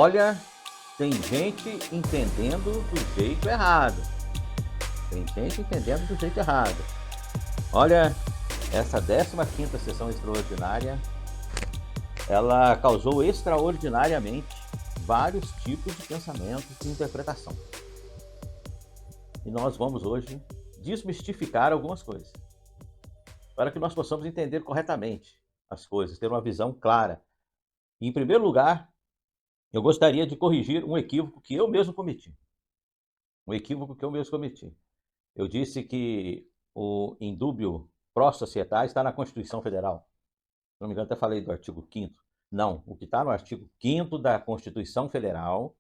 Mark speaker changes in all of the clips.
Speaker 1: Olha, tem gente entendendo do jeito errado. Tem gente entendendo do jeito errado. Olha, essa 15ª sessão extraordinária, ela causou extraordinariamente vários tipos de pensamentos e interpretação. E nós vamos hoje desmistificar algumas coisas, para que nós possamos entender corretamente as coisas, ter uma visão clara. E, em primeiro lugar, eu gostaria de corrigir um equívoco que eu mesmo cometi. Um equívoco que eu mesmo cometi. Eu disse que o indúbio pro societas está na Constituição Federal. Se não me engano, até falei do artigo 5º. Não, o que está no artigo 5º da Constituição Federal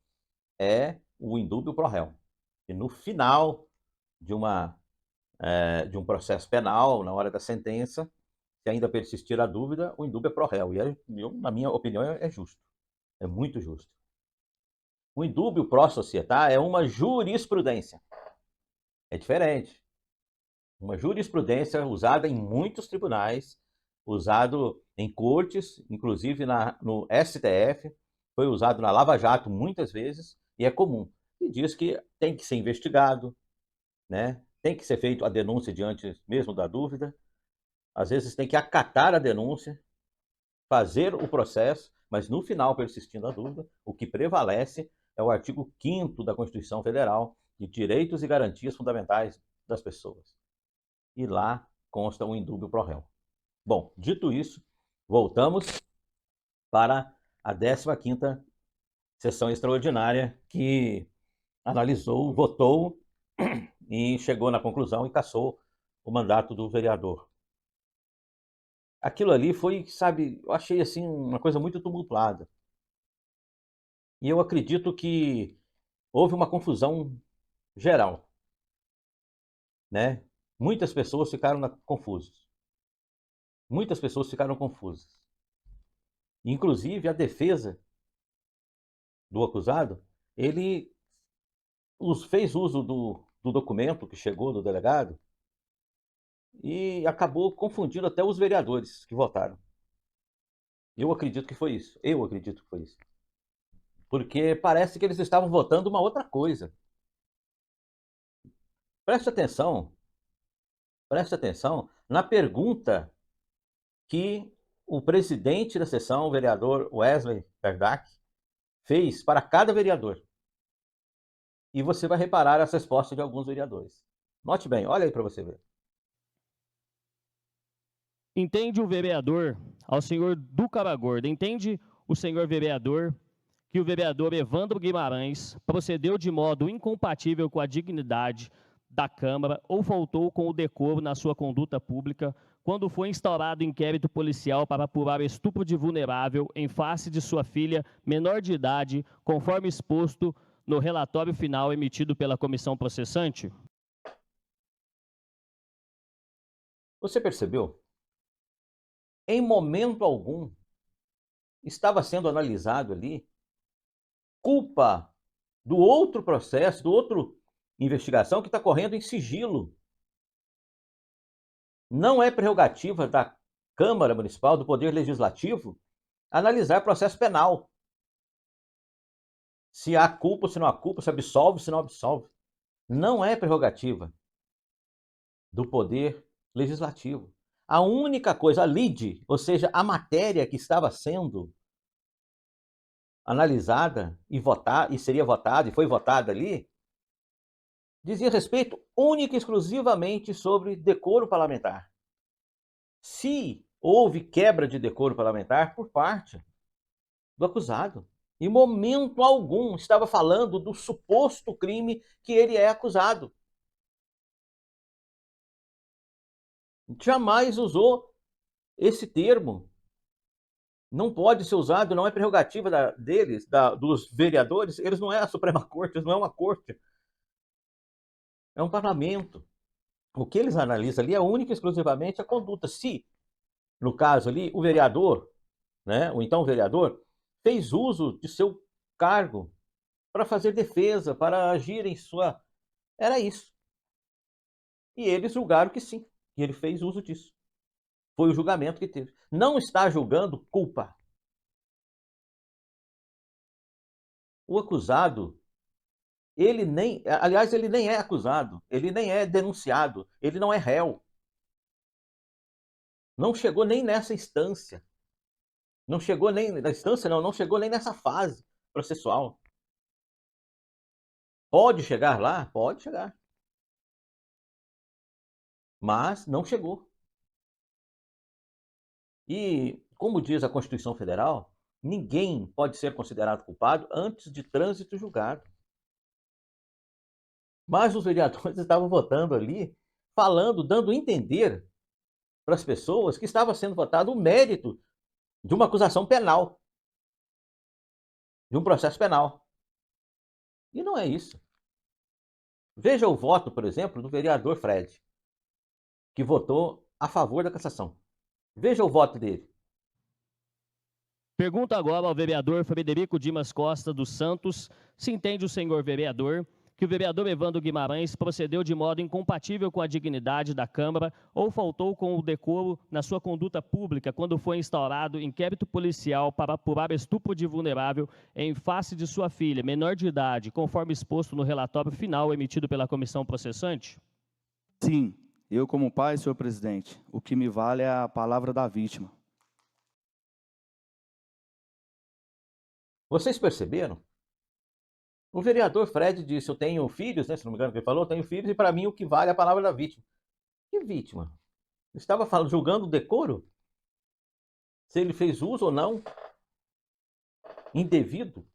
Speaker 1: é o indúbio pro réu. E no final de um processo penal, na hora da sentença, se ainda persistir a dúvida, o indúbio é pro réu. E na minha opinião, é justo. É muito justo. O indúbio pro societas é uma jurisprudência. É diferente. Uma jurisprudência usada em muitos tribunais, usado em cortes, inclusive no STF, foi usado na Lava Jato muitas vezes, e é comum. E diz que tem que ser investigado, né? Tem que ser feita a denúncia diante mesmo da dúvida. Às vezes tem que acatar a denúncia, fazer o processo, mas no final, persistindo a dúvida, o que prevalece é o artigo 5º da Constituição Federal, de direitos e garantias fundamentais das pessoas. E lá consta um indúbio pro réu. Bom, dito isso, voltamos para a 15ª sessão extraordinária que analisou, votou e chegou na conclusão e cassou o mandato do vereador. Aquilo ali foi, sabe, eu achei assim uma coisa muito tumultuada. E eu acredito que houve uma confusão geral, né? Muitas pessoas ficaram confusas. Muitas pessoas ficaram confusas. Inclusive a defesa do acusado, ele fez uso do documento que chegou do delegado e acabou confundindo até os vereadores que votaram. Eu acredito que foi isso. Eu acredito que foi isso. Porque parece que eles estavam votando uma outra coisa. Preste atenção, preste atenção na pergunta que o presidente da sessão, o vereador Wesley Verdac, fez para cada vereador. E você vai reparar as respostas de alguns vereadores. Note bem, olha aí para você ver.
Speaker 2: Entende o vereador, ao senhor Duca Bagorda, entende o senhor vereador que o vereador Evandro Guimarães procedeu de modo incompatível com a dignidade da Câmara ou faltou com o decoro na sua conduta pública quando foi instaurado inquérito policial para apurar estupro de vulnerável em face de sua filha menor de idade, conforme exposto no relatório final emitido pela comissão processante?
Speaker 1: Você percebeu? Em momento algum estava sendo analisado ali culpa do outro processo, do outro investigação que está correndo em sigilo. Não é prerrogativa da Câmara Municipal, do Poder Legislativo, analisar processo penal. Se há culpa, se não há culpa, se absolve, se não absolve. Não é prerrogativa do Poder Legislativo. A única coisa, a lide, ou seja, a matéria que estava sendo analisada e votar, e seria votada, e foi votada ali, dizia respeito única e exclusivamente sobre decoro parlamentar. Se houve quebra de decoro parlamentar por parte do acusado, em momento algum estava falando do suposto crime que ele é acusado. Jamais usou esse termo. Não pode ser usado, não é prerrogativa deles, dos vereadores. Eles não é a Suprema Corte, eles não é uma corte. É um parlamento. O que eles analisam ali é única e exclusivamente a conduta. Se, no caso ali, o vereador, né, o então vereador, fez uso de seu cargo para fazer defesa, para agir em sua. Era isso. E eles julgaram que sim, que ele fez uso disso. Foi o julgamento que teve. Não está julgando culpa. o acusado, ele nem é acusado, ele nem é denunciado, ele não é réu. Não chegou nem nessa instância. Não chegou nem na instância, não chegou nem nessa fase processual. Pode chegar lá? Pode chegar. Mas não chegou. E, como diz a Constituição Federal, ninguém pode ser considerado culpado antes de trânsito julgado. Mas os vereadores estavam votando ali, falando, dando a entender para as pessoas que estava sendo votado o mérito de uma acusação penal, de um processo penal. E não é isso. Veja o voto, por exemplo, do vereador Fred, que votou a favor da cassação. Veja o voto dele.
Speaker 2: Pergunta agora ao vereador Frederico Dimas Costa dos Santos se entende o senhor vereador que o vereador Evandro Guimarães procedeu de modo incompatível com a dignidade da Câmara ou faltou com o decoro na sua conduta pública quando foi instaurado inquérito policial para apurar estupro de vulnerável em face de sua filha, menor de idade, conforme exposto no relatório final emitido pela comissão processante?
Speaker 3: Sim, eu como pai, senhor presidente, o que me vale é a palavra da vítima.
Speaker 1: Vocês perceberam? O vereador Fred disse, eu tenho filhos, né, se não me engano que ele falou, eu tenho filhos, e para mim o que vale é a palavra da vítima. Que vítima? Estava julgando o decoro? Se ele fez uso ou não indevido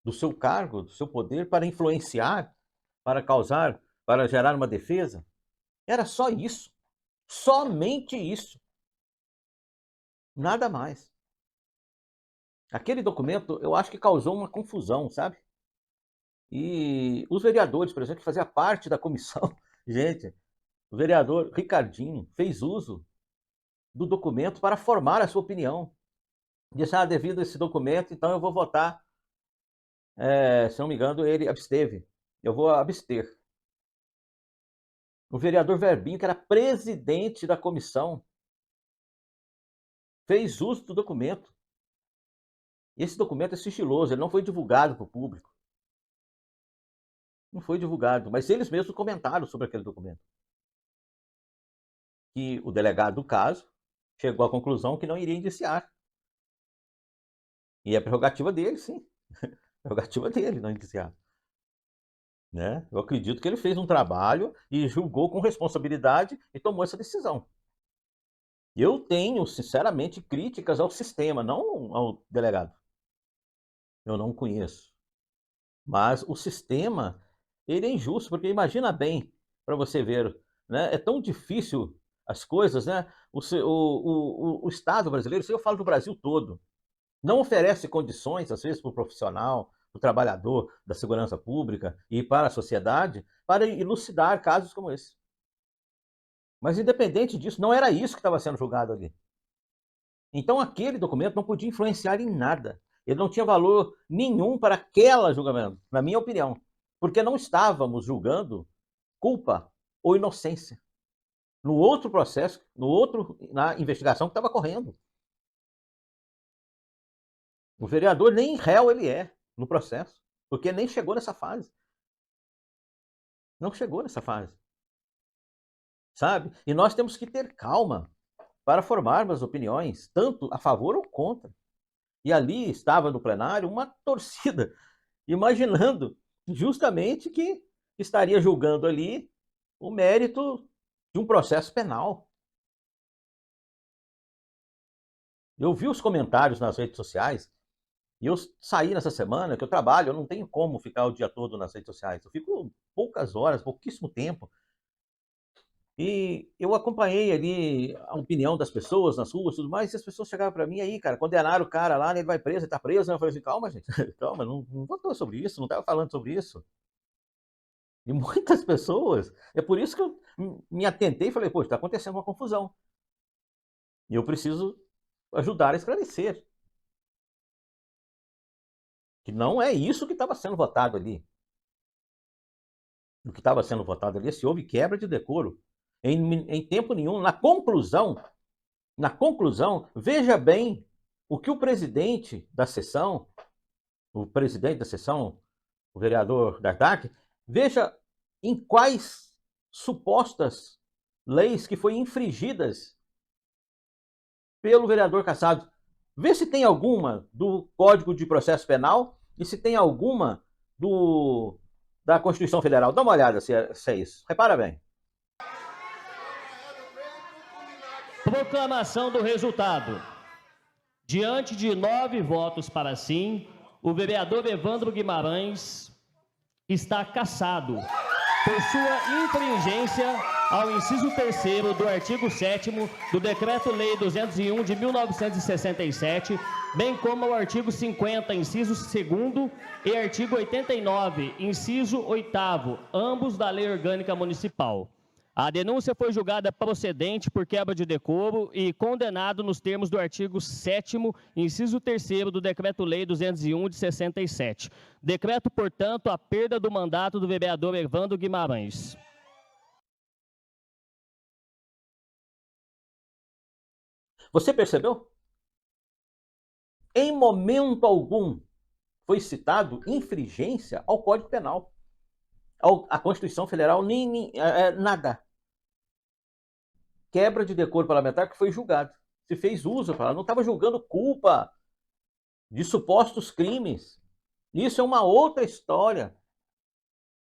Speaker 1: do seu cargo, do seu poder para influenciar, para causar, para gerar uma defesa? Era só isso. Somente isso. Nada mais. Aquele documento, eu acho que causou uma confusão, sabe? E os vereadores, por exemplo, que faziam parte da comissão, gente, o vereador Ricardinho fez uso do documento para formar a sua opinião. Disse, devido a esse documento, então eu vou votar. Se não me engano, ele absteve. Eu vou abster. O vereador Verbinho, que era presidente da comissão, fez uso do documento. Esse documento é sigiloso, ele não foi divulgado para o público. Não foi divulgado, mas eles mesmos comentaram sobre aquele documento. Que o delegado do caso chegou à conclusão que não iria indiciar. E é prerrogativa dele, sim. Prerrogativa dele não indiciar. Né? Eu acredito que ele fez um trabalho e julgou com responsabilidade e tomou essa decisão. Eu tenho, sinceramente, críticas ao sistema, não ao delegado. Eu não conheço. Mas o sistema, ele é injusto, porque imagina bem, para você ver, né? É tão difícil as coisas, né? O Estado brasileiro, isso eu falo do Brasil todo, não oferece condições, às vezes, para o profissional, para o trabalhador da segurança pública e para a sociedade, para elucidar casos como esse. Mas, independente disso, não era isso que estava sendo julgado ali. Então, aquele documento não podia influenciar em nada. Ele não tinha valor nenhum para aquele julgamento, na minha opinião, porque não estávamos julgando culpa ou inocência. No outro processo, na investigação que estava correndo. O vereador nem réu ele é no processo, porque nem chegou nessa fase. Não chegou nessa fase. Sabe? E nós temos que ter calma para formarmos opiniões, tanto a favor ou contra. E ali estava no plenário uma torcida, imaginando justamente que estaria julgando ali o mérito de um processo penal. Eu vi os comentários nas redes sociais, e eu saí nessa semana, que eu trabalho, eu não tenho como ficar o dia todo nas redes sociais. Eu fico poucas horas, pouquíssimo tempo. E eu acompanhei ali a opinião das pessoas nas ruas e tudo mais, e as pessoas chegavam para mim aí, cara, condenaram o cara lá, ele vai preso, ele tá preso. Eu falei assim, calma, gente, calma, não votou sobre isso, não estava falando sobre isso. E muitas pessoas, é por isso que eu me atentei e falei, pô, está acontecendo uma confusão. E eu preciso ajudar a esclarecer. Que não é isso que estava sendo votado ali. O que estava sendo votado ali, se houve quebra de decoro. Em tempo nenhum, na conclusão, veja bem o que o presidente da sessão o presidente da sessão, o vereador Dardak, veja em quais supostas leis que foram infringidas pelo vereador Kassab. Vê se tem alguma do Código de Processo Penal e se tem alguma da Constituição Federal. Dá uma olhada se é isso. Repara bem.
Speaker 2: Proclamação do resultado. Diante de 9 votos para sim, o vereador Evandro Guimarães está cassado por sua infringência ao inciso 3º do artigo 7º do Decreto-Lei 201 de 1967, bem como ao artigo 50, inciso 2º e artigo 89, inciso 8º, ambos da Lei Orgânica Municipal. A denúncia foi julgada procedente por quebra de decoro e condenado nos termos do artigo 7º, inciso 3º do Decreto-Lei 201 de 67. Decreto, portanto, a perda do mandato do vereador Evandro Guimarães.
Speaker 1: Você percebeu? Em momento algum foi citado infringência ao Código Penal, à Constituição Federal, nada. Quebra de decoro parlamentar que foi julgado. Se fez uso, não estava julgando culpa de supostos crimes. Isso é uma outra história.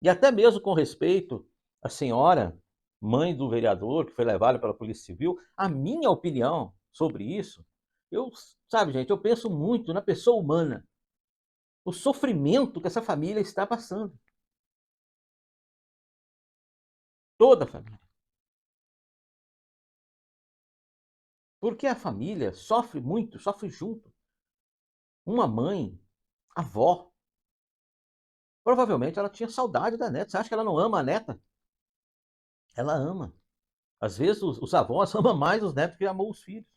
Speaker 1: E até mesmo com respeito à senhora, mãe do vereador, que foi levada pela Polícia Civil, a minha opinião sobre isso, sabe, gente, eu penso muito na pessoa humana, o sofrimento que essa família está passando. Toda a família. Porque a família sofre muito, sofre junto. Uma mãe, avó, provavelmente ela tinha saudade da neta. Você acha que ela não ama a neta? Ela ama. Às vezes os avós amam mais os netos que amam os filhos.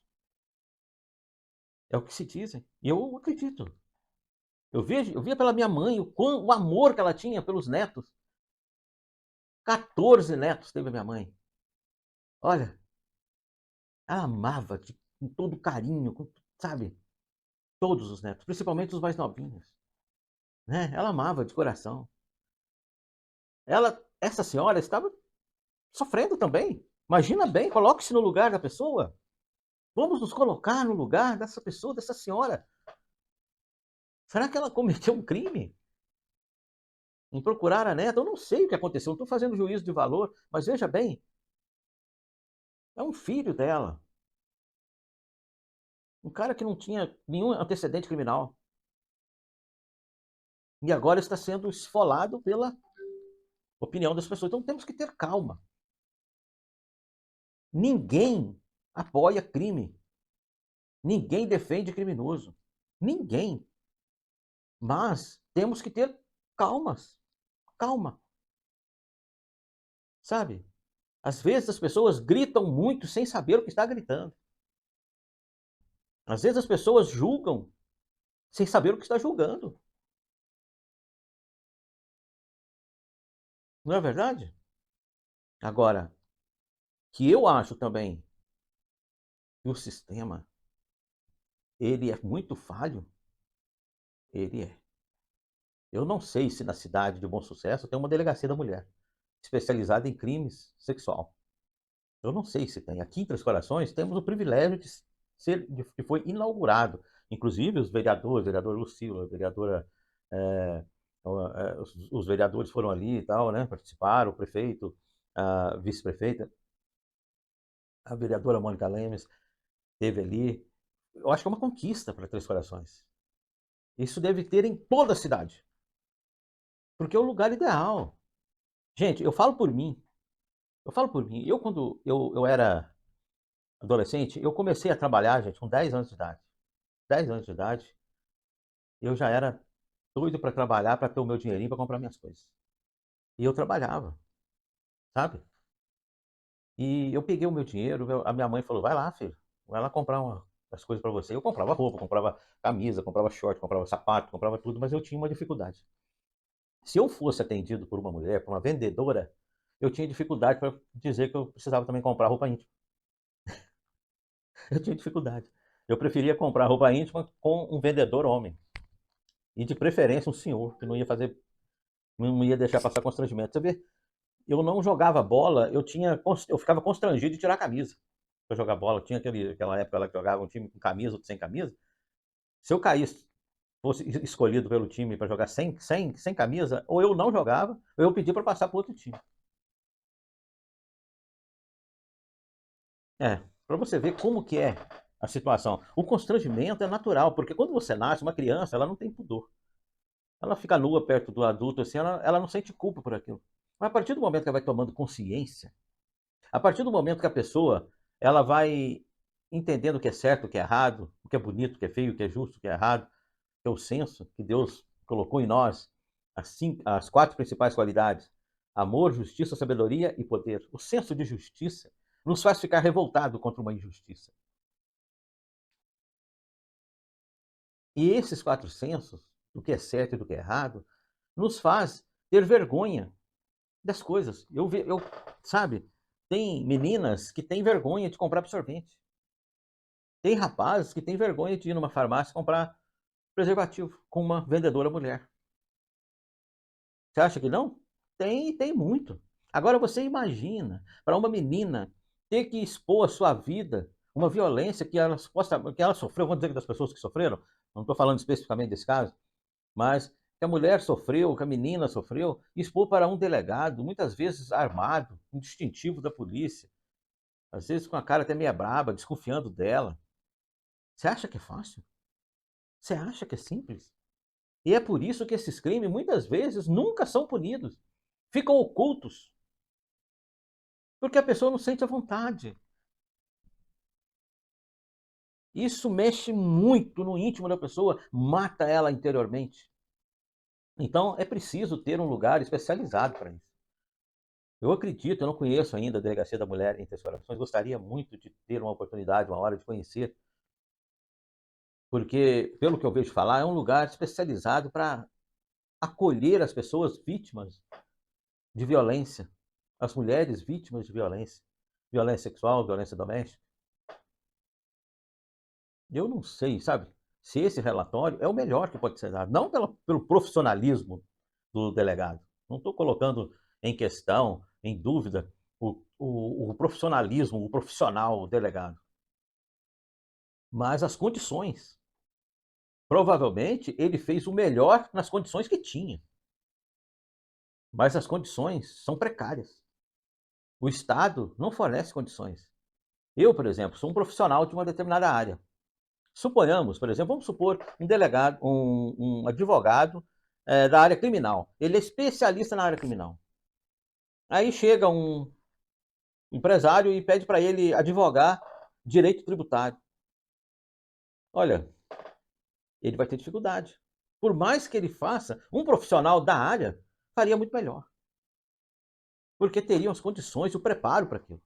Speaker 1: É o que se dizem. E eu acredito. Eu via pela minha mãe o amor que ela tinha pelos netos. 14 netos teve a minha mãe. Olha, ela amava com todo carinho, sabe? Todos os netos, principalmente os mais novinhos. Né? Ela amava de coração. Essa senhora estava sofrendo também. Imagina bem, coloque-se no lugar da pessoa. Vamos nos colocar no lugar dessa pessoa, dessa senhora. Será que ela cometeu um crime? Em procurar a neta? Eu não sei o que aconteceu, não estou fazendo juízo de valor, mas veja bem, é um filho dela. Um cara que não tinha nenhum antecedente criminal. E agora está sendo esfolado pela opinião das pessoas. Então temos que ter calma. Ninguém apoia crime. Ninguém defende criminoso. Ninguém. Mas temos que ter calmas. Calma. Sabe? Às vezes as pessoas gritam muito sem saber o que está gritando. Às vezes as pessoas julgam sem saber o que está julgando. Não é verdade? Agora, que eu acho também que o sistema ele é muito falho, ele é. Eu não sei se na cidade de Bom Sucesso tem uma delegacia da mulher especializada em crimes sexual. Eu não sei se tem. Aqui em Três Corações temos o privilégio que foi inaugurado. Inclusive os vereadores, vereador Lucila, vereadora, os vereadores foram ali e tal, né? Participaram, o prefeito, a vice-prefeita, a vereadora Mônica Lemes esteve ali. Eu acho que é uma conquista para Três Corações. Isso deve ter em toda a cidade. Porque é o lugar ideal. Gente, eu falo por mim. Eu falo por mim. Quando eu era adolescente, eu comecei a trabalhar, gente, com 10 anos de idade. 10 anos de idade, eu já era doido para trabalhar, para ter o meu dinheirinho para comprar minhas coisas. E eu trabalhava, sabe? E eu peguei o meu dinheiro, a minha mãe falou, vai lá, filho, vai lá comprar as coisas para você. Eu comprava roupa, comprava camisa, comprava short, comprava sapato, comprava tudo, mas eu tinha uma dificuldade. Se eu fosse atendido por uma mulher, por uma vendedora, eu tinha dificuldade para dizer que eu precisava também comprar roupa íntima. Eu tinha dificuldade. Eu preferia comprar roupa íntima com um vendedor homem. E de preferência um senhor, que não ia deixar passar constrangimento. Você vê, eu não jogava bola, eu ficava constrangido de tirar a camisa para jogar bola. Tinha aquela época lá que jogava um time com camisa, outro sem camisa. Se eu caísse, fosse escolhido pelo time para jogar sem camisa, ou eu não jogava, ou eu pedia para passar para outro time. Para você ver como que é a situação. O constrangimento é natural, porque quando você nasce, uma criança, ela não tem pudor. Ela fica nua perto do adulto, assim, ela não sente culpa por aquilo. Mas a partir do momento que ela vai tomando consciência, a partir do momento que a pessoa ela vai entendendo o que é certo, o que é errado, o que é bonito, o que é feio, o que é justo, o que é errado, que é o senso que Deus colocou em nós, as 4 principais qualidades: amor, justiça, sabedoria e poder. O senso de justiça nos faz ficar revoltado contra uma injustiça. E esses 4 sensos, do que é certo e do que é errado, nos faz ter vergonha das coisas. Sabe, tem meninas que têm vergonha de comprar absorvente. Tem rapazes que têm vergonha de ir numa farmácia comprar preservativo com uma vendedora mulher. Você acha que não? Tem muito. Agora você imagina, para uma menina ter que expor a sua vida, uma violência que ela sofreu, vamos dizer que das pessoas que sofreram, não estou falando especificamente desse caso, mas que a mulher sofreu, que a menina sofreu, expor para um delegado, muitas vezes armado, um distintivo da polícia, às vezes com a cara até meia braba, desconfiando dela. Você acha que é fácil? Você acha que é simples? E é por isso que esses crimes, muitas vezes, nunca são punidos. Ficam ocultos. Porque a pessoa não sente a vontade. Isso mexe muito no íntimo da pessoa, mata ela interiormente. Então, é preciso ter um lugar especializado para isso. Eu acredito, eu não conheço ainda a Delegacia da Mulher em Três Corações, gostaria muito de ter uma oportunidade, uma hora de conhecer, porque, pelo que eu vejo falar, é um lugar especializado para acolher as pessoas vítimas de violência, as mulheres vítimas de violência, violência sexual, violência doméstica. Eu não sei, sabe, se esse relatório é o melhor que pode ser dado, não pelo profissionalismo do delegado. Não estou colocando em questão, em dúvida, o profissionalismo, o profissional delegado, mas as condições. Provavelmente ele fez o melhor nas condições que tinha, mas as condições são precárias. O Estado não fornece condições. Eu, por exemplo, sou um profissional de uma determinada área. Suponhamos, por exemplo, vamos supor um delegado, um advogado da área criminal. Ele é especialista na área criminal. Aí chega um empresário e pede para ele advogar direito tributário. Olha, ele vai ter dificuldade. Por mais que ele faça, um profissional da área faria muito melhor. Porque teriam as condições, o preparo para aquilo.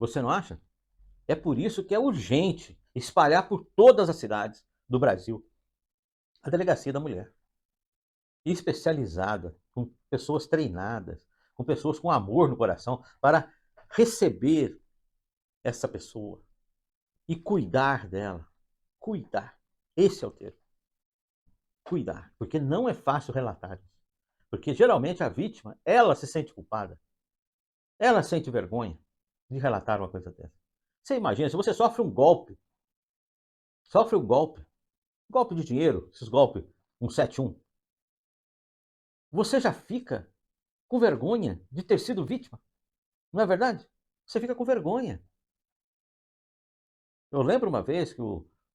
Speaker 1: Você não acha? É por isso que é urgente espalhar por todas as cidades do Brasil a Delegacia da Mulher. Especializada, com pessoas treinadas, com pessoas com amor no coração, para receber essa pessoa e cuidar dela. Cuidar. Esse é o termo. Cuidar. Porque não é fácil relatar isso. Porque geralmente a vítima, ela se sente culpada. Ela sente vergonha de relatar uma coisa dessa. Você imagina, se você sofre um golpe de dinheiro, esses golpes 171, você já fica com vergonha de ter sido vítima. Não é verdade? Você fica com vergonha. Eu lembro uma vez que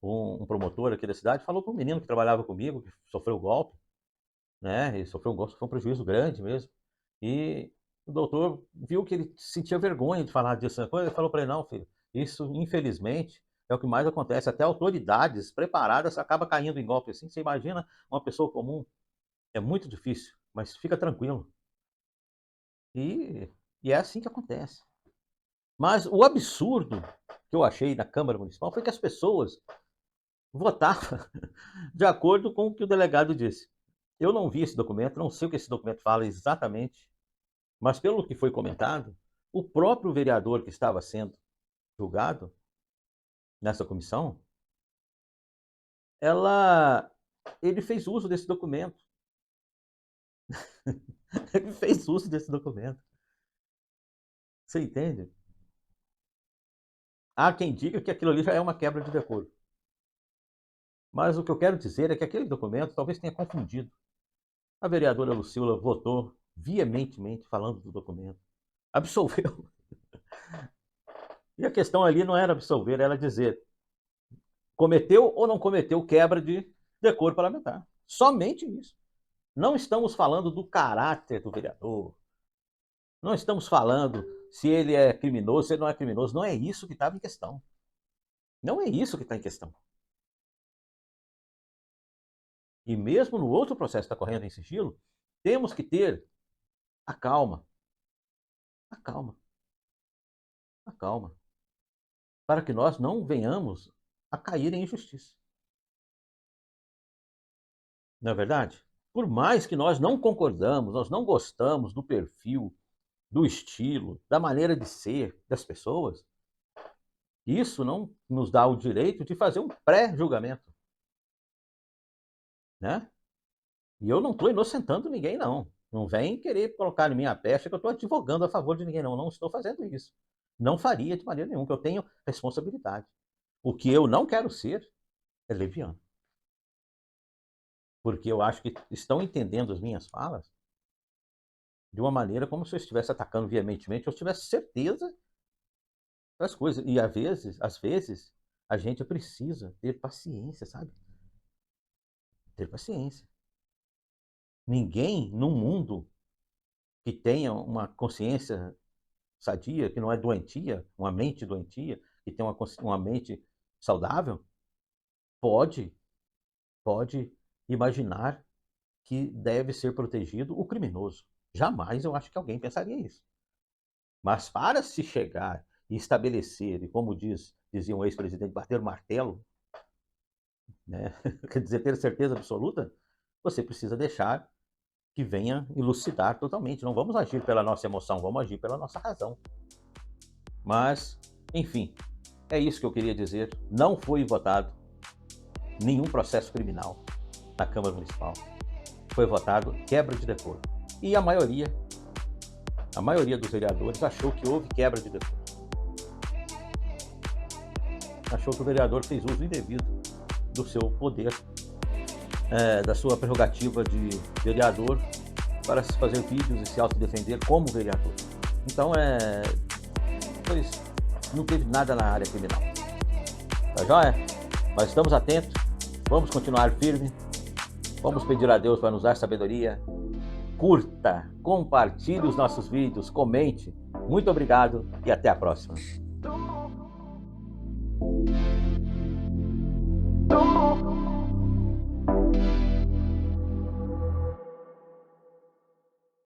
Speaker 1: um promotor aqui da cidade falou para um menino que trabalhava comigo, que sofreu golpe, né? Ele sofreu um golpe, foi um prejuízo grande mesmo. E o doutor viu que ele sentia vergonha de falar disso. Ele falou para ele: não, filho, isso infelizmente é o que mais acontece. Até autoridades preparadas acabam caindo em golpe assim. Você imagina uma pessoa comum? É muito difícil, mas fica tranquilo. E é assim que acontece. Mas o absurdo que eu achei na Câmara Municipal foi que as pessoas votavam de acordo com o que o delegado disse. Eu não vi esse documento, não sei o que esse documento fala exatamente, mas pelo que foi comentado, o próprio vereador que estava sendo julgado nessa comissão ele fez uso desse documento. Ele fez uso desse documento. Você entende? Há quem diga que aquilo ali já é uma quebra de decoro. Mas o que eu quero dizer é que aquele documento talvez tenha confundido. A vereadora Lucila votou veementemente falando do documento. Absolveu. E a questão ali não era absolver, era dizer cometeu ou não cometeu quebra de decoro parlamentar. Somente isso. Não estamos falando do caráter do vereador. Não estamos falando se ele é criminoso, se ele não é criminoso. Não é isso que estava em questão. Não é isso que está em questão. E mesmo no outro processo que está correndo em sigilo, temos que ter a calma. A calma. A calma. Para que nós não venhamos a cair em injustiça. Não é verdade? Por mais que nós não concordamos, nós não gostamos do perfil, do estilo, da maneira de ser das pessoas, isso não nos dá o direito de fazer um pré-julgamento. Né? E eu não estou inocentando ninguém, não. Não vem querer colocar em minha pecha que eu estou advogando a favor de ninguém, não. Não estou fazendo isso. Não faria de maneira nenhuma, que eu tenho responsabilidade. O que eu não quero ser é leviano. Porque eu acho que estão entendendo as minhas falas de uma maneira como se eu estivesse atacando veementemente, eu tivesse certeza das coisas. E às vezes, a gente precisa ter paciência, sabe? Ter paciência. Ninguém no mundo que tenha uma consciência sadia, que não é doentia, uma mente doentia, que tem uma mente saudável, pode imaginar que deve ser protegido o criminoso. Jamais eu acho que alguém pensaria isso. Mas para se chegar e estabelecer, e como dizia um ex-presidente, bater o martelo, né? Quer dizer, ter certeza absoluta, você precisa deixar que venha elucidar totalmente. Não vamos agir pela nossa emoção, vamos agir pela nossa razão. Mas, enfim, é isso que eu queria dizer. Não foi votado nenhum processo criminal na Câmara Municipal. Foi votado quebra de decoro. E a maioria dos vereadores achou que houve quebra de decoro. Achou que o vereador fez uso indevido do seu poder, da sua prerrogativa de vereador para se fazer vídeos e se autodefender como vereador. Então, pois, não teve nada na área criminal. Tá joia? Mas estamos atentos, vamos continuar firme, vamos pedir a Deus para nos dar sabedoria. Curta, compartilhe os nossos vídeos, comente. Muito obrigado e até a próxima.